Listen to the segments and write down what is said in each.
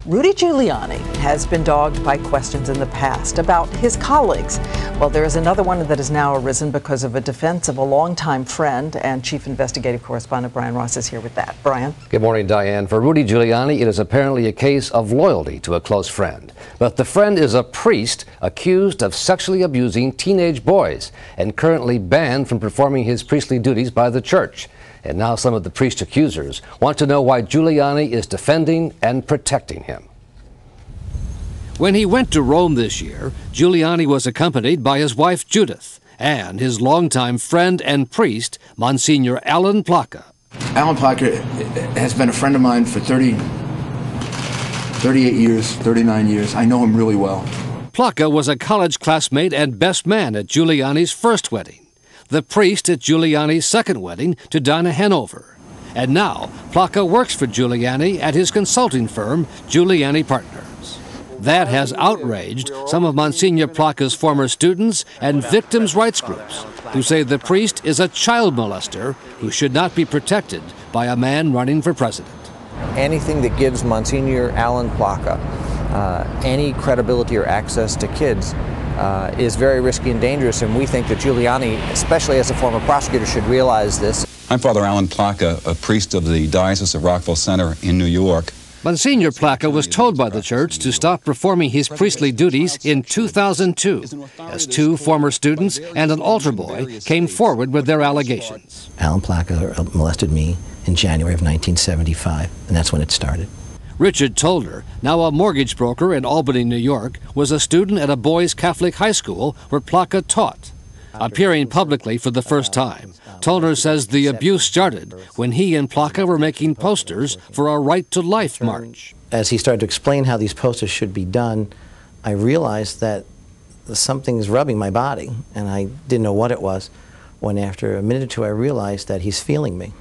Rudy Giuliani has been dogged by questions in the past about his colleagues. Well, there is another one that has now arisen because of a defense of a longtime friend, and Chief Investigative Correspondent Brian Ross is here with that. Brian? Good morning, Diane. For Rudy Giuliani, it is apparently a case of loyalty to a close friend. But the friend is a priest accused of sexually abusing teenage boys and currently banned from performing his priestly duties by the church. And now some of the priest accusers want to know why Giuliani is defending and protecting him. When he went to Rome this year, Giuliani was accompanied by his wife Judith and his longtime friend and priest, Monsignor Alan Plaka. Alan Plaka has been a friend of mine for 38 years, 39 years. I know him really well. Plaka was a college classmate and best man at Giuliani's first wedding, the priest at Giuliani's second wedding to Dinah Hanover. And now, Plaka works for Giuliani at his consulting firm, Giuliani Partners. That has outraged some of Monsignor Plaka's former students and victims' rights groups, who say the priest is a child molester who should not be protected by a man running for president. Anything that gives Monsignor Alan Plaka any credibility or access to kids is very risky and dangerous, and we think that Giuliani, especially as a former prosecutor, should realize this. I'm Father Alan Plaka, a priest of the Diocese of Rockville Center in New York. Monsignor Plaka was told by the church to stop performing his priestly duties in 2002, as two former students and an altar boy came forward with their allegations. Alan Plaka molested me in January of 1975, and that's when it started. Richard Tollner, now a mortgage broker in Albany, New York, was a student at a boys' Catholic high school where Plaka taught. Appearing publicly for the first time, Tollner says the abuse started when he and Plaka were making posters for a Right to Life march. As he started to explain how these posters should be done, I realized that something is rubbing my body, and I didn't know what it was, when after a minute or two I realized that he's feeling me.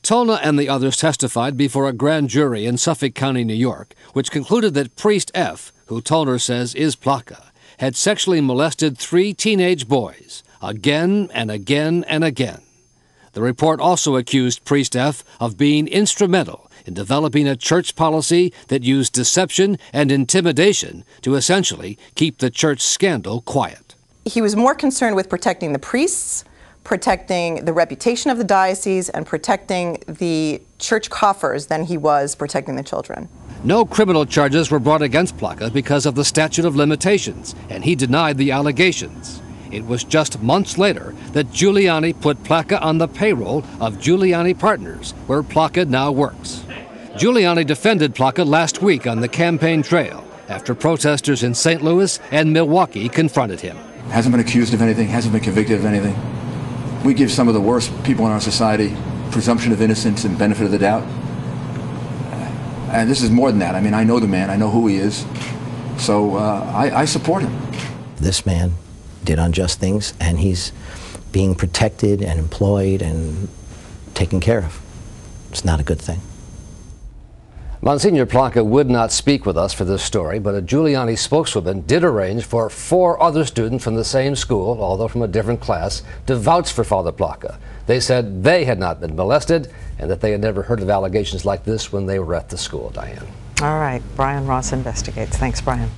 Tollner and the others testified before a grand jury in Suffolk County, New York, which concluded that Priest F., who Tollner says is Plaka, had sexually molested 3 teenage boys, again and again and again. The report also accused Priest F. of being instrumental in developing a church policy that used deception and intimidation to essentially keep the church scandal quiet. He was more concerned with protecting the priests, protecting the reputation of the diocese, and protecting the church coffers than he was protecting the children. No criminal charges were brought against Plaka because of the statute of limitations, and he denied the allegations. It was just months later that Giuliani put Plaka on the payroll of Giuliani Partners, where Plaka now works. Giuliani defended Plaka last week on the campaign trail after protesters in St. Louis and Milwaukee confronted him. Hasn't been accused of anything, hasn't been convicted of anything. We give some of the worst people in our society presumption of innocence and benefit of the doubt. And this is more than that. I mean, I know the man, I know who he is, so I support him. This man did unjust things, and he's being protected and employed and taken care of. It's not a good thing. Monsignor Plaka would not speak with us for this story, but a Giuliani spokeswoman did arrange for 4 other students from the same school, although from a different class, to vouch for Father Plaka. They said they had not been molested and that they had never heard of allegations like this when they were at the school. Diane. All right, Brian Ross investigates. Thanks, Brian.